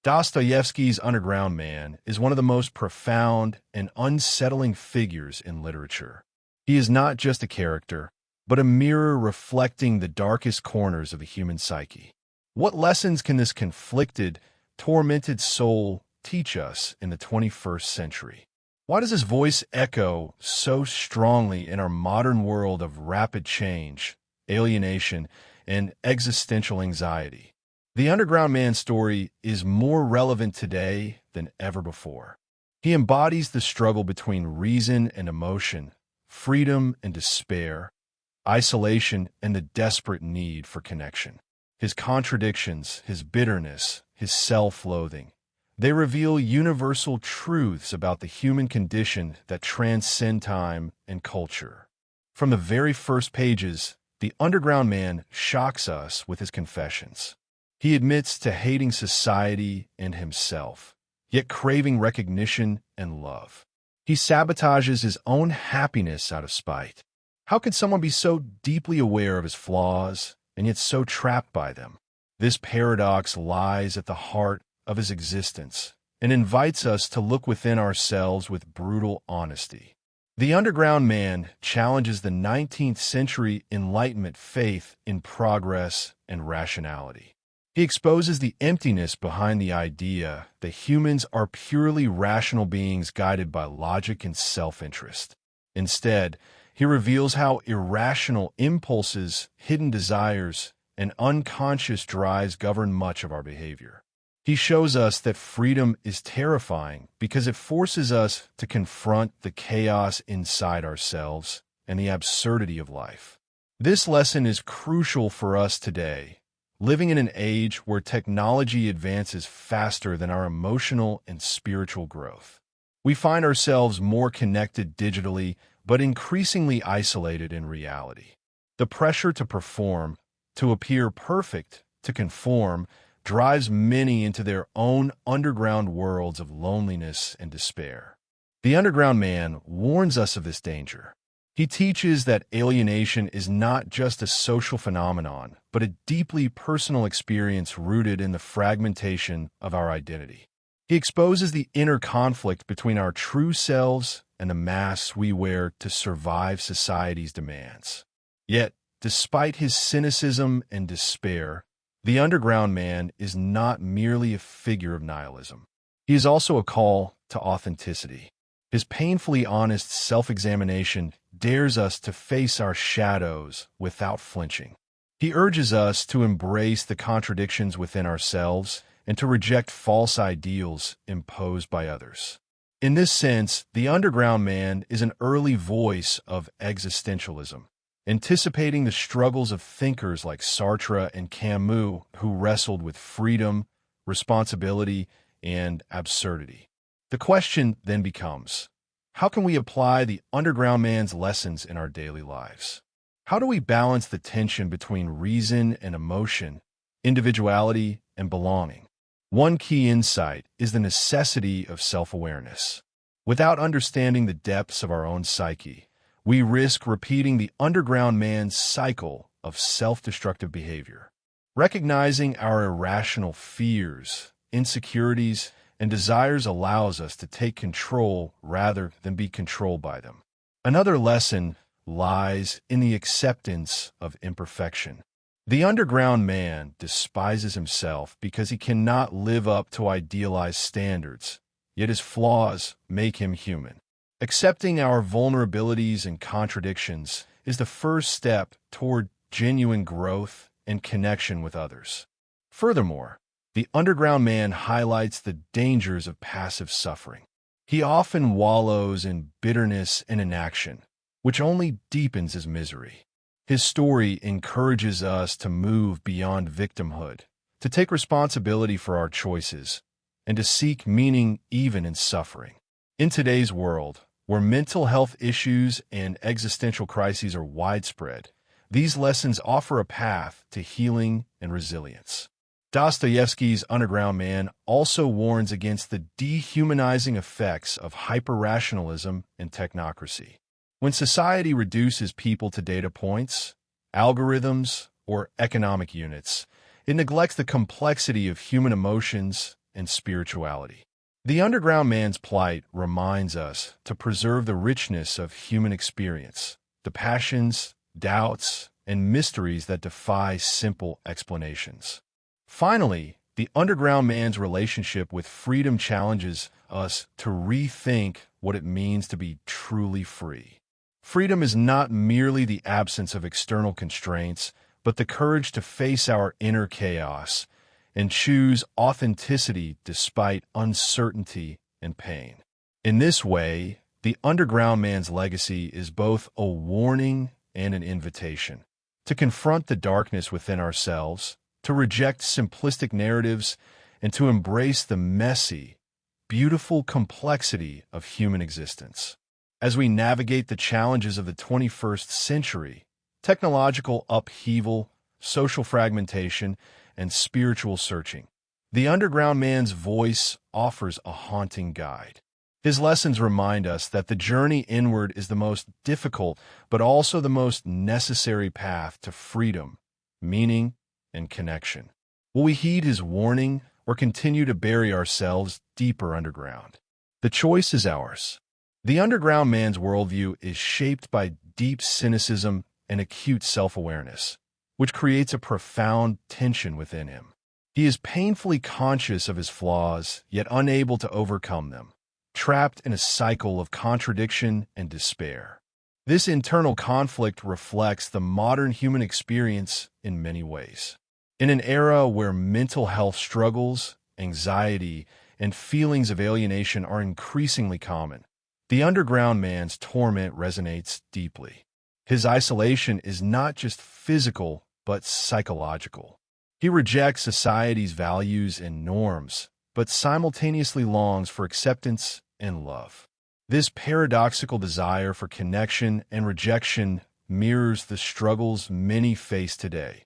Dostoevsky's Underground Man is one of the most profound and unsettling figures in literature. He is not just a character, but a mirror reflecting the darkest corners of the human psyche. What lessons can this conflicted, tormented soul teach us in the 21st century? Why does his voice echo so strongly in our modern world of rapid change, alienation, and existential anxiety? The Underground Man story is more relevant today than ever before. He embodies the struggle between reason and emotion, freedom and despair, isolation and the desperate need for connection. His contradictions, his bitterness, his self-loathing, they reveal universal truths about the human condition that transcend time and culture. From the very first pages, the Underground Man shocks us with his confessions. He admits to hating society and himself, yet craving recognition and love. He sabotages his own happiness out of spite. How could someone be so deeply aware of his flaws and yet so trapped by them? This paradox lies at the heart of his existence and invites us to look within ourselves with brutal honesty. The Underground Man challenges the 19th century Enlightenment faith in progress and rationality. He exposes the emptiness behind the idea that humans are purely rational beings guided by logic and self-interest. Instead, he reveals how irrational impulses, hidden desires, and unconscious drives govern much of our behavior. He shows us that freedom is terrifying because it forces us to confront the chaos inside ourselves and the absurdity of life. This lesson is crucial for us today, living in an age where technology advances faster than our emotional and spiritual growth. We find ourselves more connected digitally, but increasingly isolated in reality. The pressure to perform, to appear perfect, to conform, drives many into their own underground worlds of loneliness and despair. The Underground Man warns us of this danger. He teaches that alienation is not just a social phenomenon, but a deeply personal experience rooted in the fragmentation of our identity. He exposes the inner conflict between our true selves and the masks we wear to survive society's demands. Yet, despite his cynicism and despair, the Underground Man is not merely a figure of nihilism. He is also a call to authenticity. His painfully honest self-examination dares us to face our shadows without flinching. He urges us to embrace the contradictions within ourselves and to reject false ideals imposed by others. In this sense, the Underground Man is an early voice of existentialism, anticipating the struggles of thinkers like Sartre and Camus who wrestled with freedom, responsibility, and absurdity. The question then becomes, how can we apply the Underground Man's lessons in our daily lives? How do we balance the tension between reason and emotion, individuality and belonging? One key insight is the necessity of self-awareness. Without understanding the depths of our own psyche, we risk repeating the Underground Man's cycle of self-destructive behavior. Recognizing our irrational fears, insecurities, and desires allows us to take control rather than be controlled by them. Another lesson lies in the acceptance of imperfection. The Underground Man despises himself because he cannot live up to idealized standards, yet his flaws make him human. Accepting our vulnerabilities and contradictions is the first step toward genuine growth and connection with others. Furthermore, the Underground Man highlights the dangers of passive suffering. He often wallows in bitterness and inaction, which only deepens his misery. His story encourages us to move beyond victimhood, to take responsibility for our choices, and to seek meaning even in suffering. In today's world, where mental health issues and existential crises are widespread, these lessons offer a path to healing and resilience. Dostoevsky's Underground Man also warns against the dehumanizing effects of hyper-rationalism and technocracy. When society reduces people to data points, algorithms, or economic units, it neglects the complexity of human emotions and spirituality. The underground man's plight reminds us to preserve the richness of human experience, the passions, doubts, and mysteries that defy simple explanations. Finally, the underground man's relationship with freedom challenges us to rethink what it means to be truly free. Freedom is not merely the absence of external constraints, but the courage to face our inner chaos and choose authenticity despite uncertainty and pain. In this way, the underground man's legacy is both a warning and an invitation to confront the darkness within ourselves, to reject simplistic narratives, and to embrace the messy, beautiful complexity of human existence. As we navigate the challenges of the 21st century, technological upheaval, social fragmentation, and spiritual searching, the underground man's voice offers a haunting guide. His lessons remind us that the journey inward is the most difficult, but also the most necessary path to freedom, meaning, and connection. Will we heed his warning or continue to bury ourselves deeper underground? The choice is ours. The underground man's worldview is shaped by deep cynicism and acute self-awareness, which creates a profound tension within him. He is painfully conscious of his flaws, yet unable to overcome them, trapped in a cycle of contradiction and despair. This internal conflict reflects the modern human experience in many ways. In an era where mental health struggles, anxiety, and feelings of alienation are increasingly common, the underground man's torment resonates deeply. His isolation is not just physical, but psychological. He rejects society's values and norms, but simultaneously longs for acceptance and love. This paradoxical desire for connection and rejection mirrors the struggles many face today,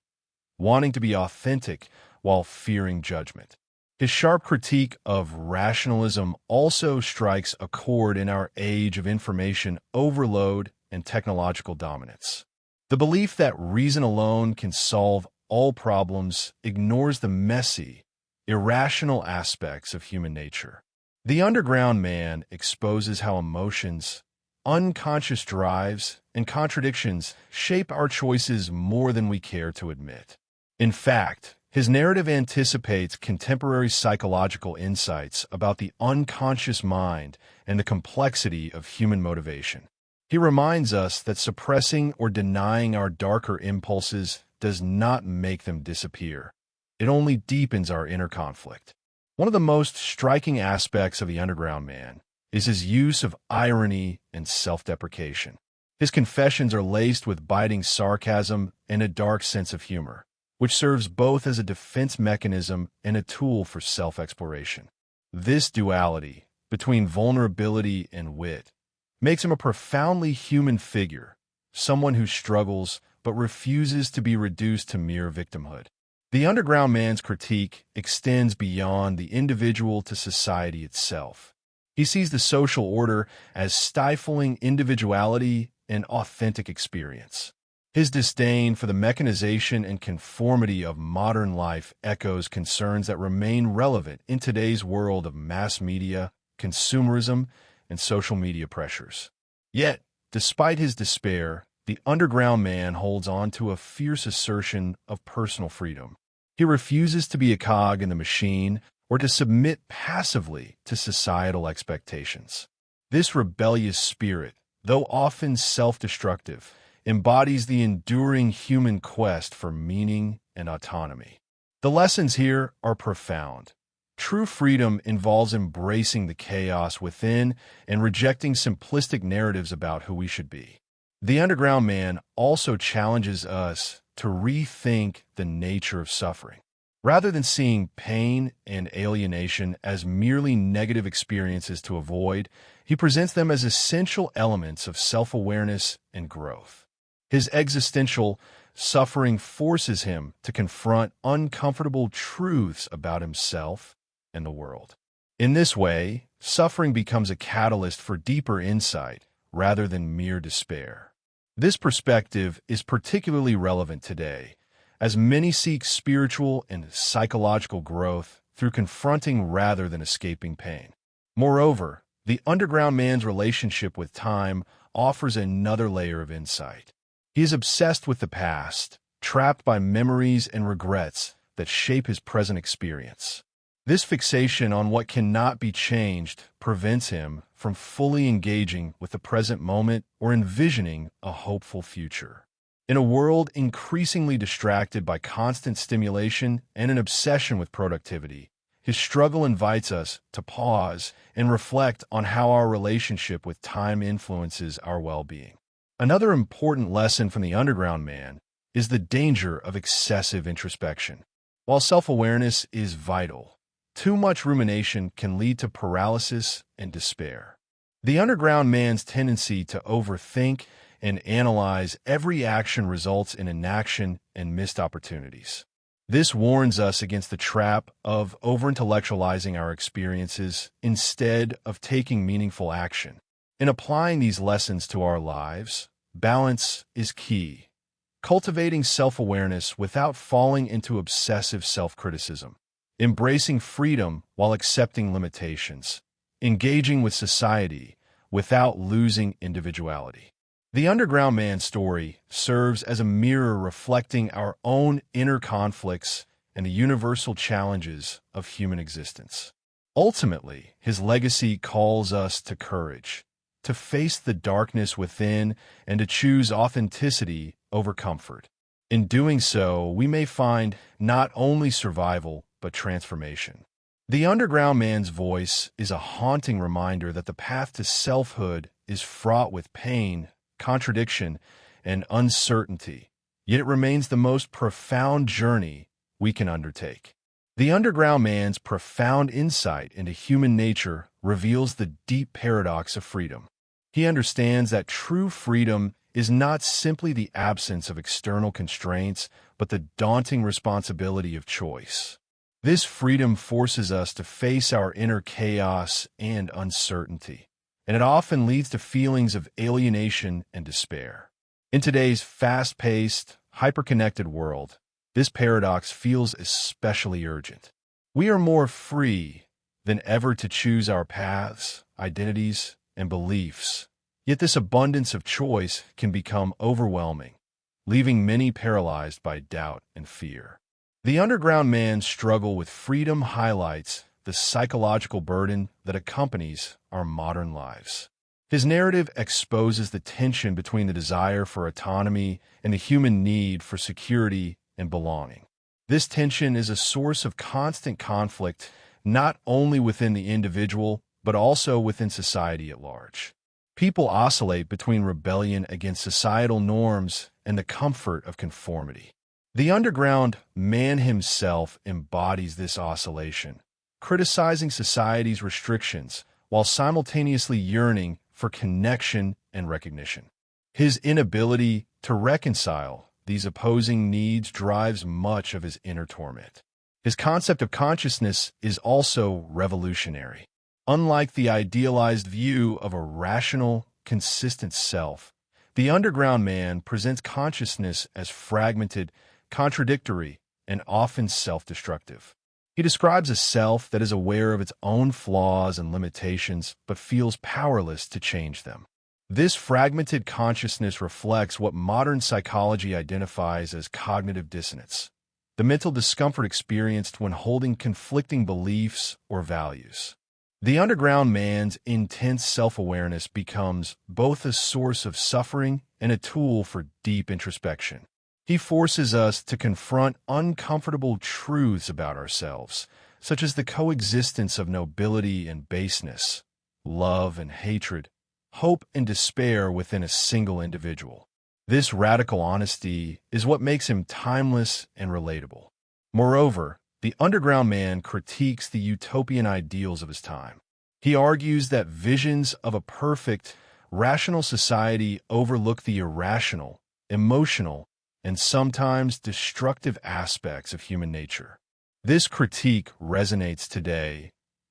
wanting to be authentic while fearing judgment. His sharp critique of rationalism also strikes a chord in our age of information overload and technological dominance. The belief that reason alone can solve all problems ignores the messy, irrational aspects of human nature. The underground man exposes how emotions, unconscious drives, and contradictions shape our choices more than we care to admit. In fact, his narrative anticipates contemporary psychological insights about the unconscious mind and the complexity of human motivation. He reminds us that suppressing or denying our darker impulses does not make them disappear. It only deepens our inner conflict. One of the most striking aspects of the underground man is his use of irony and self-deprecation. His confessions are laced with biting sarcasm and a dark sense of humor, which serves both as a defense mechanism and a tool for self-exploration. This duality between vulnerability and wit makes him a profoundly human figure, someone who struggles but refuses to be reduced to mere victimhood. The underground man's critique extends beyond the individual to society itself. He sees the social order as stifling individuality and authentic experience. His disdain for the mechanization and conformity of modern life echoes concerns that remain relevant in today's world of mass media, consumerism, and social media pressures. Yet, despite his despair, the underground man holds on to a fierce assertion of personal freedom. He refuses to be a cog in the machine or to submit passively to societal expectations. This rebellious spirit, though often self-destructive, embodies the enduring human quest for meaning and autonomy. The lessons here are profound. True freedom involves embracing the chaos within and rejecting simplistic narratives about who we should be. The underground man also challenges us to rethink the nature of suffering. Rather than seeing pain and alienation as merely negative experiences to avoid, he presents them as essential elements of self-awareness and growth. His existential suffering forces him to confront uncomfortable truths about himself and the world. In this way, suffering becomes a catalyst for deeper insight rather than mere despair. This perspective is particularly relevant today, as many seek spiritual and psychological growth through confronting rather than escaping pain. Moreover, the underground man's relationship with time offers another layer of insight. He is obsessed with the past, trapped by memories and regrets that shape his present experience. This fixation on what cannot be changed prevents him from fully engaging with the present moment or envisioning a hopeful future. In a world increasingly distracted by constant stimulation and an obsession with productivity, his struggle invites us to pause and reflect on how our relationship with time influences our well-being. Another important lesson from the underground man is the danger of excessive introspection. While self-awareness is vital, too much rumination can lead to paralysis and despair. The underground man's tendency to overthink and analyze every action results in inaction and missed opportunities. This warns us against the trap of over-intellectualizing our experiences instead of taking meaningful action. In applying these lessons to our lives, balance is key. Cultivating self-awareness without falling into obsessive self-criticism. Embracing freedom while accepting limitations. Engaging with society without losing individuality. The underground man's story serves as a mirror reflecting our own inner conflicts and the universal challenges of human existence. Ultimately, his legacy calls us to courage, to face the darkness within and to choose authenticity over comfort. In doing so, we may find not only survival, but transformation. The underground man's voice is a haunting reminder that the path to selfhood is fraught with pain, contradiction, and uncertainty, yet it remains the most profound journey we can undertake. The underground man's profound insight into human nature reveals the deep paradox of freedom. He understands that true freedom is not simply the absence of external constraints, but the daunting responsibility of choice. This freedom forces us to face our inner chaos and uncertainty, and it often leads to feelings of alienation and despair. In today's fast-paced, hyper-connected world, this paradox feels especially urgent. We are more free than ever to choose our paths, identities, and beliefs. Yet this abundance of choice can become overwhelming, leaving many paralyzed by doubt and fear. The underground man's struggle with freedom highlights the psychological burden that accompanies our modern lives. His narrative exposes the tension between the desire for autonomy and the human need for security and belonging. This tension is a source of constant conflict not only within the individual, but also within society at large. People oscillate between rebellion against societal norms and the comfort of conformity. The underground man himself embodies this oscillation, criticizing society's restrictions while simultaneously yearning for connection and recognition. His inability to reconcile these opposing needs drives much of his inner torment. His concept of consciousness is also revolutionary. Unlike the idealized view of a rational, consistent self, the underground man presents consciousness as fragmented, contradictory, and often self-destructive. He describes a self that is aware of its own flaws and limitations, but feels powerless to change them. This fragmented consciousness reflects what modern psychology identifies as cognitive dissonance, the mental discomfort experienced when holding conflicting beliefs or values. The underground man's intense self-awareness becomes both a source of suffering and a tool for deep introspection. He forces us to confront uncomfortable truths about ourselves, such as the coexistence of nobility and baseness, love and hatred, hope and despair within a single individual. This radical honesty is what makes him timeless and relatable. Moreover, the underground man critiques the utopian ideals of his time. He argues that visions of a perfect, rational society overlook the irrational, emotional, and sometimes destructive aspects of human nature. This critique resonates today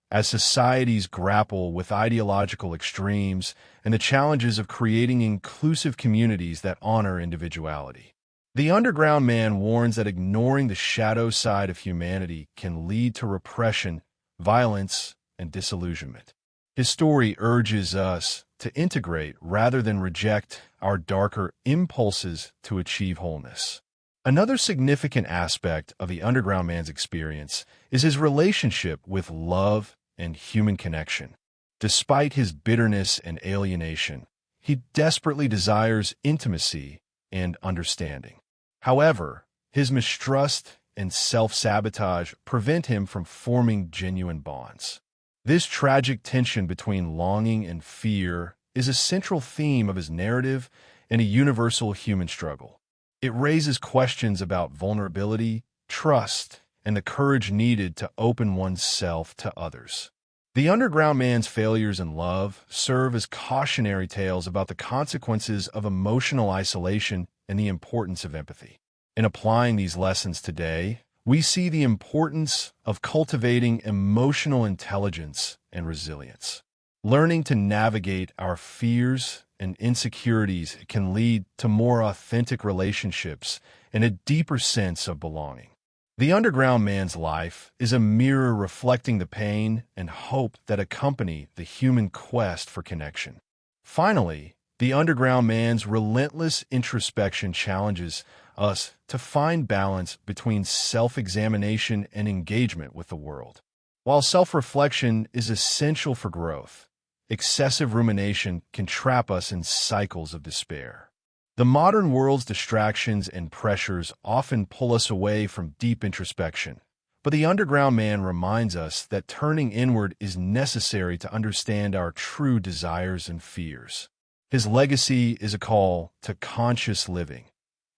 as societies grapple with ideological extremes and the challenges of creating inclusive communities that honor individuality. The underground man warns that ignoring the shadow side of humanity can lead to repression, violence, and disillusionment. His story urges us to integrate rather than reject our darker impulses to achieve wholeness. Another significant aspect of the underground man's experience is his relationship with love and human connection. Despite his bitterness and alienation, he desperately desires intimacy and understanding. However, his mistrust and self-sabotage prevent him from forming genuine bonds. This tragic tension between longing and fear is a central theme of his narrative and a universal human struggle. It raises questions about vulnerability, trust, and the courage needed to open oneself to others. The underground man's failures in love serve as cautionary tales about the consequences of emotional isolation and the importance of empathy. In applying these lessons today, we see the importance of cultivating emotional intelligence and resilience. Learning to navigate our fears and insecurities can lead to more authentic relationships and a deeper sense of belonging. The underground man's life is a mirror reflecting the pain and hope that accompany the human quest for connection. Finally, the underground man's relentless introspection challenges us to find balance between self-examination and engagement with the world. While self-reflection is essential for growth, excessive rumination can trap us in cycles of despair. The modern world's distractions and pressures often pull us away from deep introspection, but the underground man reminds us that turning inward is necessary to understand our true desires and fears. His legacy is a call to conscious living,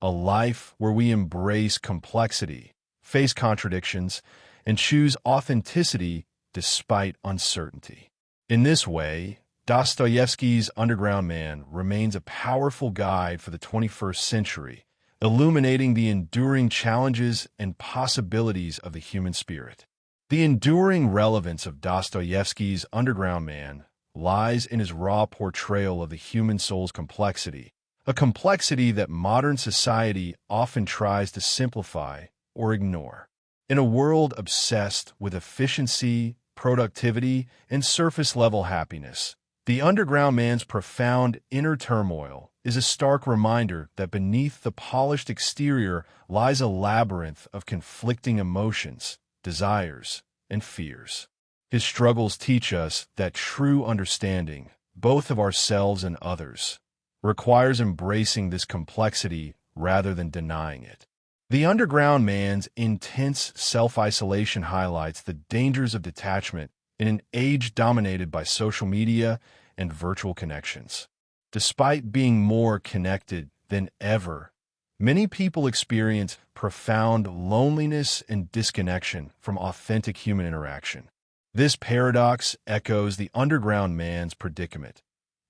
a life where we embrace complexity, face contradictions, and choose authenticity despite uncertainty. In this way, Dostoevsky's Underground Man remains a powerful guide for the 21st century, illuminating the enduring challenges and possibilities of the human spirit. The enduring relevance of Dostoevsky's Underground Man lies in his raw portrayal of the human soul's complexity, a complexity that modern society often tries to simplify or ignore. In a world obsessed with efficiency, productivity, and surface-level happiness, the underground man's profound inner turmoil is a stark reminder that beneath the polished exterior lies a labyrinth of conflicting emotions, desires, and fears. His struggles teach us that true understanding, both of ourselves and others, requires embracing this complexity rather than denying it. The underground man's intense self-isolation highlights the dangers of detachment in an age dominated by social media and virtual connections. Despite being more connected than ever, many people experience profound loneliness and disconnection from authentic human interaction. This paradox echoes the underground man's predicament,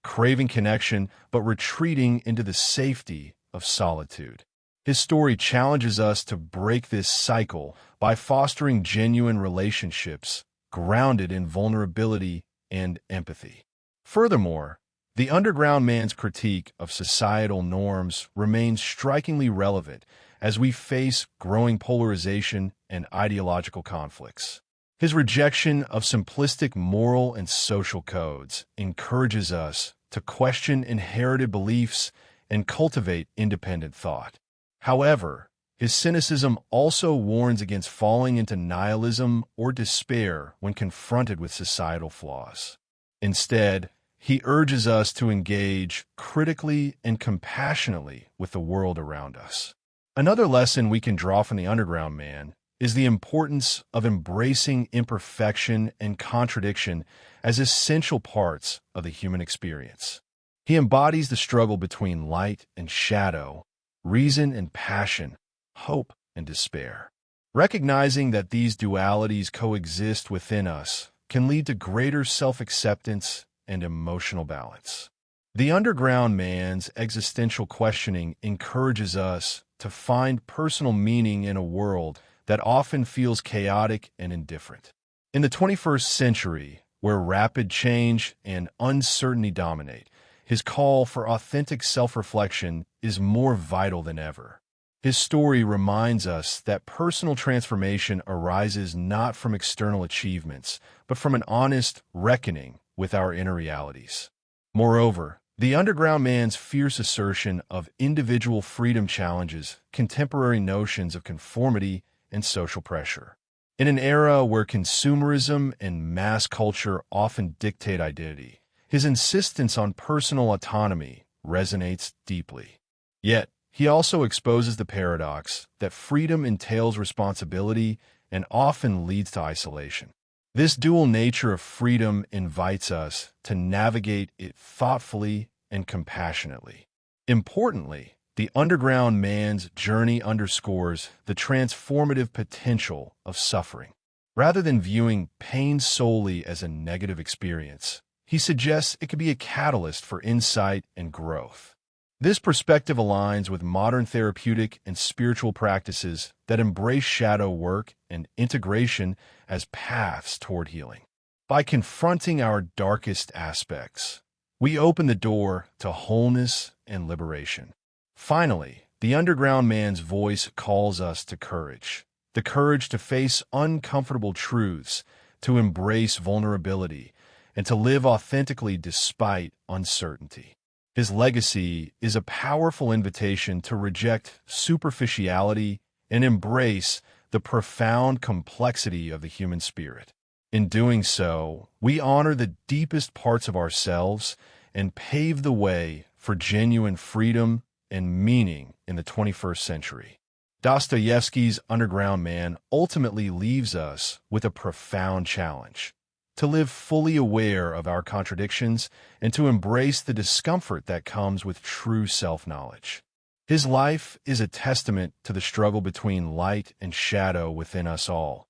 craving connection but retreating into the safety of solitude. His story challenges us to break this cycle by fostering genuine relationships grounded in vulnerability and empathy. Furthermore, the underground man's critique of societal norms remains strikingly relevant as we face growing polarization and ideological conflicts. His rejection of simplistic moral and social codes encourages us to question inherited beliefs and cultivate independent thought. However, his cynicism also warns against falling into nihilism or despair when confronted with societal flaws. Instead, he urges us to engage critically and compassionately with the world around us. Another lesson we can draw from the underground man is the importance of embracing imperfection and contradiction as essential parts of the human experience. He embodies the struggle between light and shadow, reason and passion, hope and despair. Recognizing that these dualities coexist within us can lead to greater self-acceptance and emotional balance. The underground man's existential questioning encourages us to find personal meaning in a world that often feels chaotic and indifferent. In the 21st century, where rapid change and uncertainty dominate, his call for authentic self-reflection is more vital than ever. His story reminds us that personal transformation arises not from external achievements, but from an honest reckoning with our inner realities. Moreover, the underground man's fierce assertion of individual freedom challenges contemporary notions of conformity and social pressure. In an era where consumerism and mass culture often dictate identity, his insistence on personal autonomy resonates deeply. Yet, he also exposes the paradox that freedom entails responsibility and often leads to isolation. This dual nature of freedom invites us to navigate it thoughtfully and compassionately. Importantly, the underground man's journey underscores the transformative potential of suffering. Rather than viewing pain solely as a negative experience, he suggests it could be a catalyst for insight and growth. This perspective aligns with modern therapeutic and spiritual practices that embrace shadow work and integration as paths toward healing. By confronting our darkest aspects, we open the door to wholeness and liberation. Finally, the underground man's voice calls us to courage. The courage to face uncomfortable truths, to embrace vulnerability, and to live authentically despite uncertainty. His legacy is a powerful invitation to reject superficiality and embrace the profound complexity of the human spirit. In doing so, we honor the deepest parts of ourselves and pave the way for genuine freedom and meaning in the 21st century. Dostoevsky's Underground Man ultimately leaves us with a profound challenge: to live fully aware of our contradictions and to embrace the discomfort that comes with true self-knowledge. His life is a testament to the struggle between light and shadow within us all,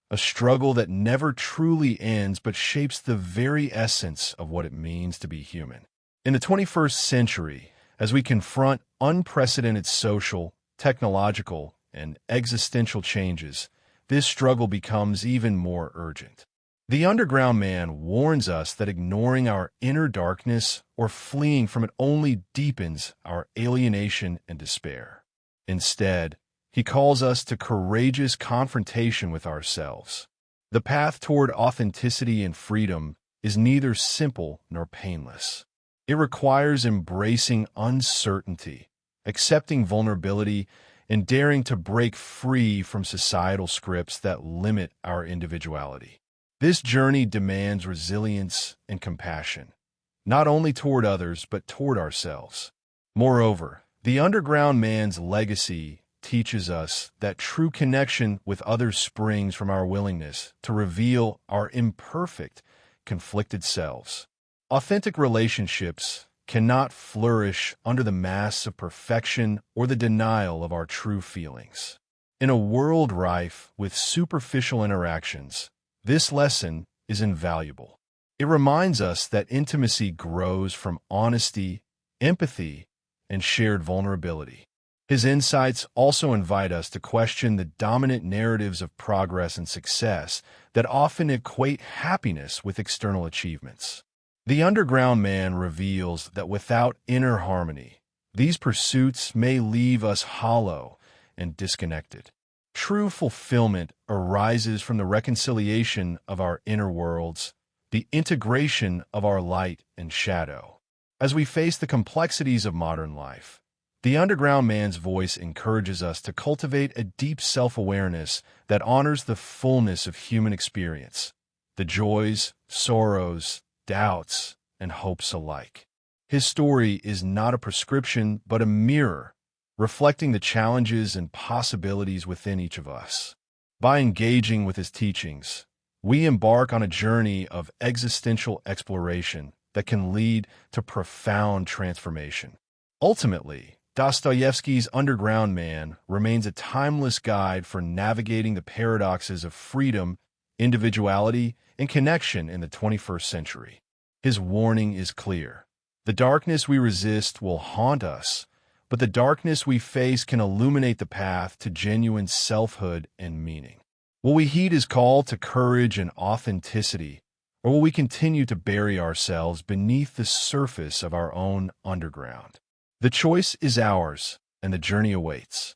a struggle that never truly ends but shapes the very essence of what it means to be human. In the 21st century, as we confront unprecedented social, technological, and existential changes, this struggle becomes even more urgent. The Underground Man warns us that ignoring our inner darkness or fleeing from it only deepens our alienation and despair. Instead, he calls us to courageous confrontation with ourselves. The path toward authenticity and freedom is neither simple nor painless. It requires embracing uncertainty, accepting vulnerability, and daring to break free from societal scripts that limit our individuality. This journey demands resilience and compassion, not only toward others, but toward ourselves. Moreover, the Underground Man's legacy teaches us that true connection with others springs from our willingness to reveal our imperfect, conflicted selves. Authentic relationships cannot flourish under the masks of perfection or the denial of our true feelings. In a world rife with superficial interactions, this lesson is invaluable. It reminds us that intimacy grows from honesty, empathy, and shared vulnerability. His insights also invite us to question the dominant narratives of progress and success that often equate happiness with external achievements. The Underground Man reveals that without inner harmony, these pursuits may leave us hollow and disconnected. True fulfillment arises from the reconciliation of our inner worlds, the integration of our light and shadow. As we face the complexities of modern life, the Underground Man's voice encourages us to cultivate a deep self-awareness that honors the fullness of human experience, the joys, sorrows, doubts, and hopes alike. His story is not a prescription, but a mirror, reflecting the challenges and possibilities within each of us. By engaging with his teachings, we embark on a journey of existential exploration that can lead to profound transformation. Ultimately, Dostoevsky's Underground Man remains a timeless guide for navigating the paradoxes of freedom, individuality, and connection in the 21st century. His warning is clear: the darkness we resist will haunt us, but the darkness we face can illuminate the path to genuine selfhood and meaning. Will we heed his call to courage and authenticity, or will we continue to bury ourselves beneath the surface of our own underground? The choice is ours, and the journey awaits.